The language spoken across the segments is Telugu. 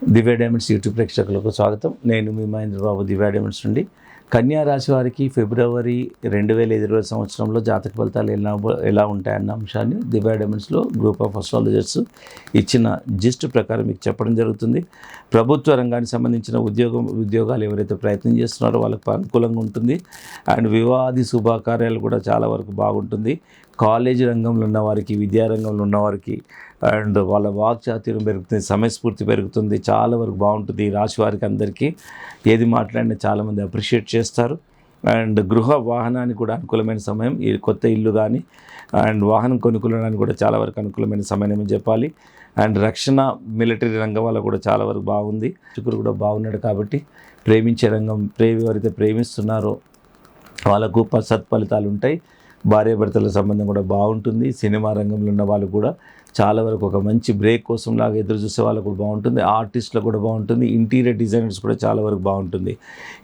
దివ్య డైమండ్స్ యూట్యూబ్ ప్రేక్షకులకు స్వాగతం. నేను మీ మహేంద్ర బాబు, దివ్య డైమండ్స్ నుండి. కన్యా రాశి వారికి ఫిబ్రవరి 2020 సంవత్సరంలో జాతక ఫలితాలు ఎలా ఉంటాయన్న అంశాన్ని దివ్య డైమండ్స్లో గ్రూప్ ఆఫ్ అస్ట్రాలజర్స్ ఇచ్చిన జిస్ట్ ప్రకారం మీకు చెప్పడం జరుగుతుంది. ప్రభుత్వ రంగానికి సంబంధించిన ఉద్యోగాలు ఎవరైతే ప్రయత్నం చేస్తున్నారో వాళ్ళకి అనుకూలంగా ఉంటుంది. అండ్ వివాహాది శుభకార్యాలు కూడా చాలా వరకు బాగుంటుంది. కాలేజీ రంగంలో ఉన్నవారికి, విద్యారంగంలో ఉన్నవారికి అండ్ వాళ్ళ వాక్చాతుర్యం పెరుగుతుంది, సమయస్ఫూర్తి పెరుగుతుంది, చాలా వరకు బాగుంటుంది. ఈ రాశి వారికి అందరికీ ఏది మాట్లాడినా చాలామంది అప్రిషియేట్ చేస్తారు. అండ్ గృహ వాహనానికి కూడా అనుకూలమైన సమయం. ఈ కొత్త ఇల్లు కానీ అండ్ వాహనం కొనుక్కోవడానికి కూడా చాలా వరకు అనుకూలమైన సమయం అని చెప్పాలి. అండ్ రక్షణ, మిలిటరీ రంగం వల్ల కూడా చాలా వరకు బాగుంది. శుక్రుడు కూడా బాగున్నాడు కాబట్టి ప్రేమించే రంగం, ఎవరైతే ప్రేమిస్తున్నారో వాళ్ళకు సత్ఫలితాలు ఉంటాయి. భార్యాభర్తల సంబంధం కూడా బాగుంటుంది. సినిమా రంగంలో ఉన్న వాళ్ళు కూడా చాలా వరకు ఒక మంచి బ్రేక్ కోసం లాగా ఎదురు చూసే వాళ్ళకు కూడా బాగుంటుంది. ఆర్టిస్టులకు కూడా బాగుంటుంది. ఇంటీరియర్ డిజైనర్స్ కూడా చాలా వరకు బాగుంటుంది.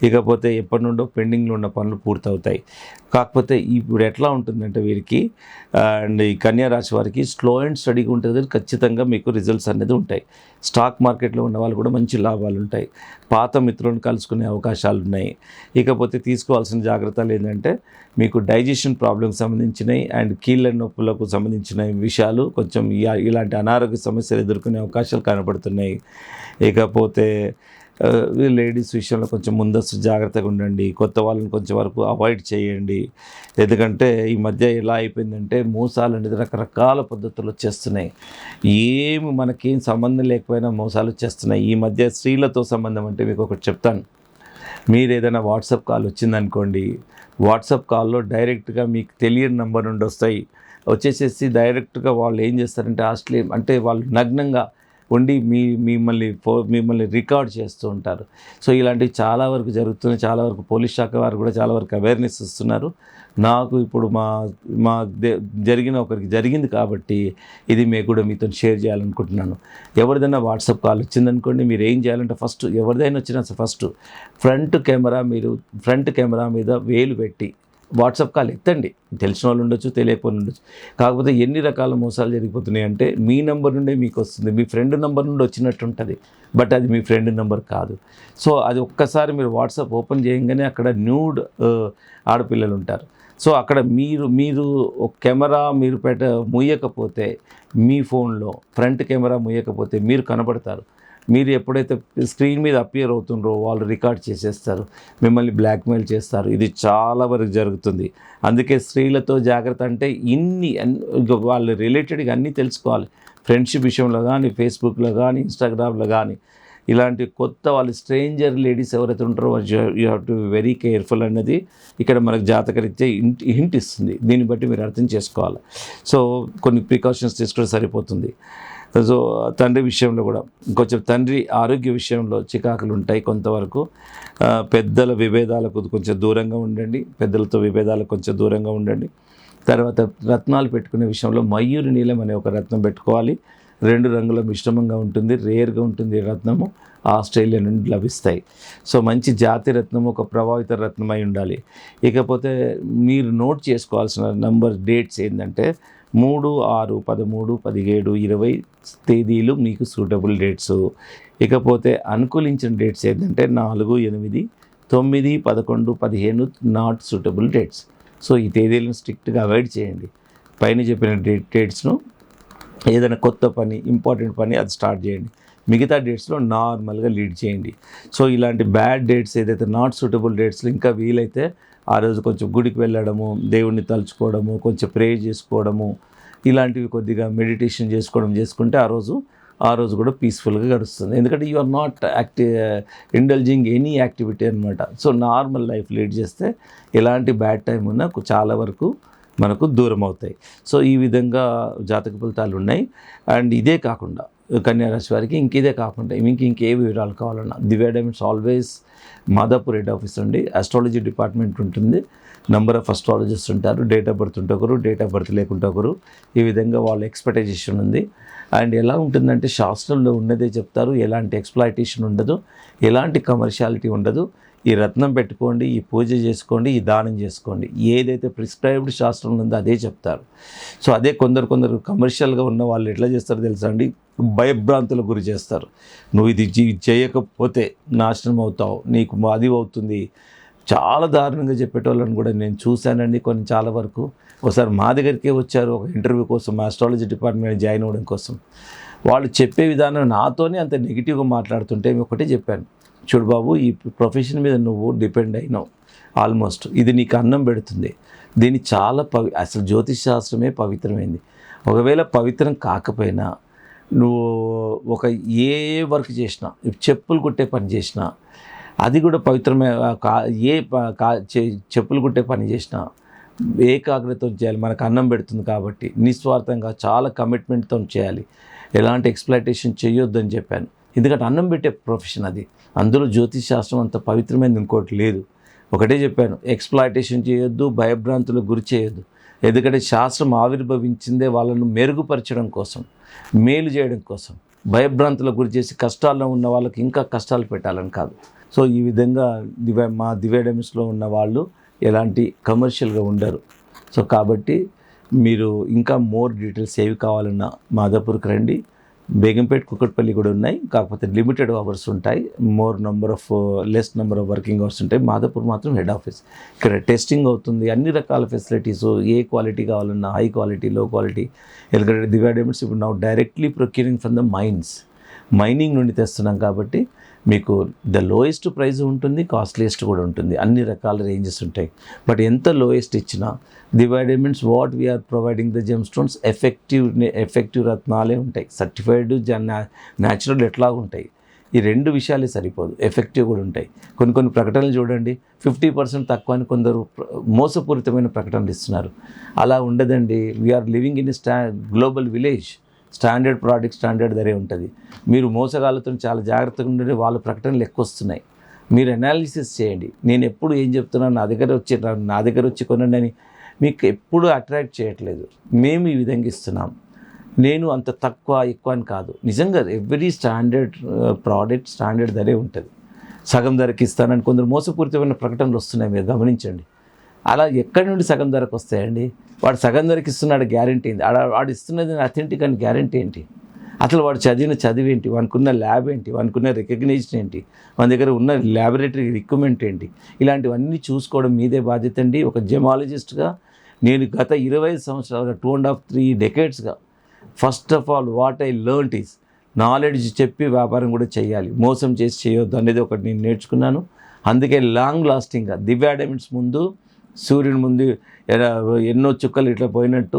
ఇకపోతే ఎప్పటి నుండో పెండింగ్లో ఉన్న పనులు పూర్తవుతాయి. కాకపోతే ఇప్పుడు ఎట్లా ఉంటుందంటే వీరికి అండ్ ఈ కన్యా రాశి వారికి స్లో అండ్ స్టడీగా ఉంటుంది. ఖచ్చితంగా మీకు రిజల్ట్స్ అనేది ఉంటాయి. స్టాక్ మార్కెట్లో ఉన్న వాళ్ళు కూడా మంచి లాభాలు ఉంటాయి. పాత మిత్రులను కలుసుకునే అవకాశాలు ఉన్నాయి. ఇకపోతే తీసుకోవాల్సిన జాగ్రత్తలు ఏంటంటే మీకు డైజెషన్ ప్రాబ్లమ్కి సంబంధించినవి అండ్ కీళ్ళ నొప్పులకు సంబంధించిన విషయాలు, కొంచెం ఇలాంటి అనారోగ్య సమస్యలు ఎదుర్కొనే అవకాశాలు కనబడుతున్నాయి. ఇకపోతే లేడీస్ విషయంలో కొంచెం ముందస్తు జాగ్రత్తగా ఉండండి. కొత్త వాళ్ళని కొంచెం వరకు అవాయిడ్ చేయండి. ఎందుకంటే ఈ మధ్య ఎలా అయిపోయిందంటే మోసాలు అనేది రకరకాల పద్ధతులు వచ్చేస్తున్నాయి. మనకేం సంబంధం లేకపోయినా మోసాలు వచ్చేస్తున్నాయి. ఈ మధ్య స్త్రీలతో సంబంధం అంటే మీకు ఒకటి చెప్తాను. మీరు ఏదైనా వాట్సాప్ కాల్ వచ్చిందనుకోండి, వాట్సాప్ కాల్లో డైరెక్ట్గా మీకు తెలియని నెంబర్ నుండి వచ్చేసేసి డైరెక్ట్గా వాళ్ళు ఏం చేస్తారంటే అంటే వాళ్ళు నగ్నంగా ఉండి మిమ్మల్ని రికార్డ్ చేస్తూ ఉంటారు. సో ఇలాంటివి చాలా వరకు జరుగుతున్నాయి. చాలా వరకు పోలీస్ శాఖ వారు కూడా చాలా వరకు అవేర్నెస్ ఇస్తున్నారు. నాకు ఇప్పుడు ఒకరికి జరిగింది కాబట్టి ఇది కూడా మీతో షేర్ చేయాలనుకుంటున్నాను. ఎవరిదైనా వాట్సాప్ కాల్ వచ్చిందనుకోండి, మీరు ఏం చేయాలంటే ఫస్ట్ ఎవరిదైనా వచ్చినా ఫస్ట్ ఫ్రంట్ కెమెరా మీద వేలు పెట్టి వాట్సాప్ కాల్ ఎత్తండి. తెలిసిన వాళ్ళు ఉండొచ్చు, తెలియకపోయిన ఉండొచ్చు. కాకపోతే ఎన్ని రకాల మోసాలు జరిగిపోతున్నాయి అంటే మీ నెంబర్ నుండే మీకు వస్తుంది, మీ ఫ్రెండ్ నెంబర్ నుండి వచ్చినట్టు ఉంటుంది, బట్ అది మీ ఫ్రెండ్ నెంబర్ కాదు. సో అది ఒక్కసారి మీరు వాట్సాప్ ఓపెన్ చేయగానే అక్కడ న్యూడ్ ఆడపిల్లలు ఉంటారు. సో అక్కడ మీరు కెమెరా ముయ్యకపోతే, మీ ఫోన్లో ఫ్రంట్ కెమెరా ముయ్యకపోతే మీరు కనబడతారు. మీరు ఎప్పుడైతే స్క్రీన్ మీద అపియర్ అవుతుండ్రో వాళ్ళు రికార్డ్ చేసేస్తారు, మిమ్మల్ని బ్లాక్మెయిల్ చేస్తారు. ఇది చాలా వరకు జరుగుతుంది. అందుకే స్త్రీలతో జాగ్రత్త. అంటే వాళ్ళు రిలేటెడ్గా అన్నీ తెలుసుకోవాలి. ఫ్రెండ్షిప్ విషయంలో కానీ, ఫేస్బుక్లో కానీ, ఇన్స్టాగ్రామ్లో కానీ ఇలాంటి కొత్త వాళ్ళు స్ట్రేంజర్ లేడీస్ ఎవరైతే ఉంటారో you have to be very careful అన్నది ఇక్కడ మనకు జాతకరీత్యా హింట్ ఇస్తుంది. దీన్ని బట్టి మీరు అర్థం చేసుకోవాలి. సో కొన్ని ప్రికాషన్స్ తీసుకుంటే సరిపోతుంది. సో తండ్రి విషయంలో కూడా కొంచెం తండ్రి ఆరోగ్య విషయంలో చికాకులు ఉంటాయి కొంతవరకు. పెద్దల విభేదాలకు కొంచెం దూరంగా ఉండండి. తర్వాత రత్నాలు పెట్టుకునే విషయంలో మయూరి నీలం అనే ఒక రత్నం పెట్టుకోవాలి. 2 రంగుల మిశ్రమంగా ఉంటుంది, రేర్గా ఉంటుంది. ఈ రత్నము ఆస్ట్రేలియా నుండి లభిస్తాయి. సో మంచి జాతి రత్నము, ఒక ప్రభావిత రత్నమై ఉండాలి. ఇకపోతే మీరు నోట్ చేసుకోవాల్సిన డేట్స్ ఏంటంటే 3, 6, 13, 17, 20 తేదీలు మీకు సూటబుల్ డేట్స్. ఇకపోతే అనుకూలించిన డేట్స్ ఏంటంటే 4, 8, 9, 11, 15 నాట్ సూటబుల్ డేట్స్. సో ఈ తేదీలను స్ట్రిక్ట్గా అవాయిడ్ చేయండి. పైన చెప్పిన డేట్స్ను ఏదైనా కొత్త పని, ఇంపార్టెంట్ పని అది స్టార్ట్ చేయండి. మిగతా డేట్స్లో నార్మల్గా లీడ్ చేయండి. సో ఇలాంటి బ్యాడ్ డేట్స్ ఏదైతే నాట్ సూటబుల్ డేట్స్లో ఇంకా వీలైతే ఆ రోజు కొంచెం గుడికి వెళ్ళడము, దేవుడిని తలుచుకోవడము, కొంచెం ప్రే చేసుకోవడము, ఇలాంటివి కొద్దిగా మెడిటేషన్ చేసుకుంటే ఆ రోజు కూడా పీస్ఫుల్గా గడుస్తుంది. ఎందుకంటే you are not indulging any activity అనమాట. సో నార్మల్ లైఫ్ లీడ్ చేస్తే ఎలాంటి బ్యాడ్ టైం ఉన్నా చాలా వరకు మనకు దూరం అవుతాయి. సో ఈ విధంగా జాతక ఫలితాలు ఉన్నాయి. అండ్ ఇదే కాకుండా కన్యా రాశి వారికి ఇంకే వివరాలు కావాలన్నా Divya diamonds always Madhapur head office నుండి ఆస్ట్రాలజీ డిపార్ట్మెంట్ ఉంటుంది. నెంబర్ ఆఫ్ అస్ట్రాలజిస్ట్ ఉంటారు. డేట్ ఆఫ్ బర్త్ ఉంటే ఒకరు, డేట్ ఆఫ్ బర్త్ లేకుంటే ఒకరు. ఈ విధంగా వాళ్ళ ఎక్స్పెక్టేషన్ ఉంది. అండ్ ఎలా ఉంటుందంటే శాస్త్రంలో ఉన్నదే చెప్తారు. ఎలాంటి ఎక్స్ప్లాయిటేషన్ ఉండదు, ఎలాంటి కమర్షియాలిటీ ఉండదు. ఈ రత్నం పెట్టుకోండి, ఈ పూజ చేసుకోండి, ఈ దానం చేసుకోండి, ఏదైతే ప్రిస్క్రైబ్డ్ శాస్త్రంలో ఉందో అదే చెప్తారు. సో అదే కొందరు కమర్షియల్గా ఉన్న వాళ్ళు ఎట్లా చేస్తారో తెలుసా అండి, భయభ్రాంతులకు గురి చేస్తారు. నువ్వు ఇది చేయకపోతే నాశనం అవుతావు, నీకు అది అవుతుంది, చాలా దారుణంగా చెప్పేటోళ్ళని కూడా నేను చూశానండి. కొన్ని చాలా వరకు ఒకసారి మా దగ్గరికే వచ్చారు ఒక ఇంటర్వ్యూ కోసం, ఆస్ట్రాలజీ డిపార్ట్మెంట్ జాయిన్ అవ్వడం కోసం. వాళ్ళు చెప్పే విధానం నాతోనే అంత నెగిటివ్గా మాట్లాడుతుంటే ఒకటే చెప్పాను, చూడు బాబు, ఈ ప్రొఫెషన్ మీద నువ్వు డిపెండ్ అయినావు ఆల్మోస్ట్, ఇది నీకు అన్నం పెడుతుంది, దీన్ని చాలా అసలు జ్యోతిష్ శాస్త్రమే పవిత్రమైంది. ఒకవేళ పవిత్రం కాకపోయినా నువ్వు ఒక ఏ వర్క్ చేసినా, చెప్పులు కుట్టే పని చేసినా అది కూడా పవిత్రమే. చెప్పులు కుట్టే పని చేసినా ఏకాగ్రతతో చేయాలి, మనకు అన్నం పెడుతుంది కాబట్టి నిస్వార్థంగా చాలా కమిట్మెంట్తో చేయాలి, ఎలాంటి ఎక్స్‌ప్లాయిటేషన్ చేయొద్దని చెప్పాను. ఎందుకంటే అన్నం పెట్టే ప్రొఫెషన్ అది, అందులో జ్యోతిష్ శాస్త్రం అంత పవిత్రమైనది ఇంకోటి లేదు. ఒకటే చెప్పాను, ఎక్స్‌ప్లాయిటేషన్ చేయొద్దు, భయభ్రాంతులకు గురి చేయొద్దు. ఎందుకంటే శాస్త్రం ఆవిర్భవించిందే వాళ్ళను మెరుగుపరచడం కోసం, మేలు చేయడం కోసం. భయభ్రాంతులకు గురి చేసి కష్టాల్లో ఉన్న వాళ్ళకి ఇంకా కష్టాలు పెట్టాలని కాదు. సో ఈ విధంగా మా దివ్య డైమండ్స్లో ఉన్న వాళ్ళు ఎలాంటి కమర్షియల్గా ఉండరు. సో కాబట్టి మీరు ఇంకా మోర్ డీటెయిల్స్ ఏవి కావాలన్నా మాదాపూర్కి రండి. బేగంపేట్, కుకట్పల్లి కూడా ఉన్నాయి, కాకపోతే లిమిటెడ్ అవర్స్ ఉంటాయి, less number of working hours ఉంటాయి. మాదాపూర్ మాత్రం హెడ్ ఆఫీస్. ఇక్కడ టెస్టింగ్ అవుతుంది, అన్ని రకాల ఫెసిలిటీస్, ఏ క్వాలిటీ కావాలన్నా హై క్వాలిటీ, లో క్వాలిటీ. ఎందుకంటే దివ్య డైమండ్స్ ఇప్పుడు now directly procuring from the mining నుండి తెస్తున్నాం కాబట్టి మీకు ద లోయెస్ట్ ప్రైస్ ఉంటుంది, కాస్ట్లీయెస్ట్ కూడా ఉంటుంది, అన్ని రకాల రేంజెస్ ఉంటాయి. బట్ ఎంత లోయెస్ట్ ఇచ్చినా Divya diamonds what we are providing the gem stones effective రత్నాలే ఉంటాయి. సర్టిఫైడ్ న్యాచురల్ ఎట్లా ఉంటాయి, ఈ రెండు విషయాలే సరిపోదు, ఎఫెక్టివ్ కూడా ఉంటాయి. కొన్ని ప్రకటనలు చూడండి, 50% తక్కువ అని కొందరు మోసపూరితమైన ప్రకటనలు ఇస్తున్నారు. అలా ఉండదండి. We are living in global village. Standard product standard ధరే ఉంటుంది. మీరు మోసగాళ్ళతో చాలా జాగ్రత్తగా ఉండే వాళ్ళ ప్రకటనలు ఎక్కువ వస్తున్నాయి. మీరు అనాలిసిస్ చేయండి. నేను ఎప్పుడు ఏం చెప్తున్నాను, నా దగ్గర వచ్చి కొనండి అని మీకు ఎప్పుడు అట్రాక్ట్ చేయట్లేదు. మేము ఈ విధంగా ఇస్తున్నాం. నేను అంత ఎక్కువ అని కాదు, నిజంగా ఎవ్రీ స్టాండర్డ్ ప్రోడక్ట్ స్టాండర్డ్ ధరే ఉంటుంది. సగం ధరకి ఇస్తానని కొందరు మోసపూరితమైన ప్రకటనలు వస్తున్నాయి, మీరు గమనించండి. అలా ఎక్కడి నుండి సగం ధరకు వస్తాయండి? వాడు సగం ధరకి ఇస్తున్నాడు, గ్యారెంటీ ఏంటి? వాడు ఇస్తున్నది అథెంటిక్ అని గ్యారెంటీ ఏంటి? అసలు వాడు చదివిన చదువు ఏంటి, వానుకున్న ల్యాబ్ ఏంటి, వానుకున్న రికగ్నిషన్ ఏంటి, మన దగ్గర ఉన్న ల్యాబొరేటరీ రిక్వైర్మెంట్ ఏంటి, ఇలాంటివన్నీ చూసుకోవడం మీదే బాధ్యత అండి. ఒక జెమాలజిస్ట్గా నేను గత 25 సంవత్సరాలుగా 2.5-3 డెకేడ్స్గా first of all what I learned is knowledge చెప్పి వ్యాపారం కూడా చేయాలి, మోసం చేసి చేయొద్దు అనేది ఒకటి నేను నేర్చుకున్నాను. అందుకే లాంగ్ లాస్టింగ్గా దివ్య డైమండ్స్ ముందు సూర్యుని ముందు ఎన్నో చుక్కలు ఇట్లా పోయినట్టు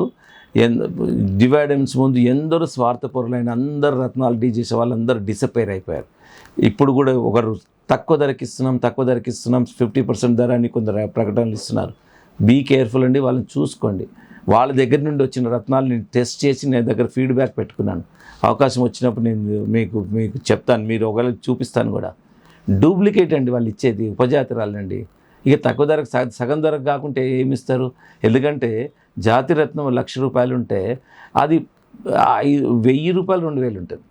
దివ్య డైమండ్స్ ముందు ఎందరో స్వార్థపరులైన అందరు రత్నాలు డీ చేసే వాళ్ళందరూ డిసప్పేర్ అయిపోయారు. ఇప్పుడు కూడా ఒకరు తక్కువ ధరకి ఇస్తున్నాం 50% ధర అని కొందరు ప్రకటనలు ఇస్తున్నారు. బీ కేర్ఫుల్ అండి, వాళ్ళని చూసుకోండి. వాళ్ళ దగ్గర నుండి వచ్చిన రత్నాలు నేను టెస్ట్ చేసి నేను దగ్గర ఫీడ్బ్యాక్ పెట్టుకున్నాను. అవకాశం వచ్చినప్పుడు నేను మీకు చెప్తాను, మీరు ఒకవేళ చూపిస్తాను కూడా. డూప్లికేట్ అండి వాళ్ళు ఇచ్చేది, ఉపజాతిరాలండి. ఇక తక్కువ ధరకు సగం ధరకు కాకుంటే ఏమి ఇస్తారు? ఎందుకంటే జాతి రత్నం ₹1,00,000 ఉంటే అది 1,000 రూపాయలు 2,000 ఉంటుంది.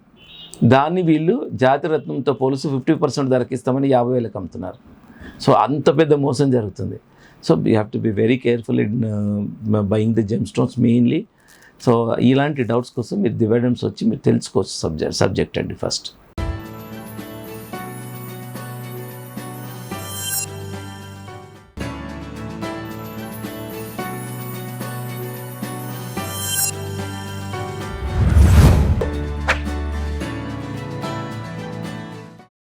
దాన్ని వీళ్ళు జాతి రత్నంతో పోలిసి 50% ధరకి ఇస్తామని 50,000కి అమ్ముతున్నారు. సో అంత పెద్ద మోసం జరుగుతుంది. So you have to be very careful in buying the gem stones mainly. So ఇలాంటి డౌట్స్ కోసం మీరు దివ్య డైమండ్స్ వచ్చి మీరు తెలుసుకోవచ్చు సబ్జెక్ట్ అండి ఫస్ట్.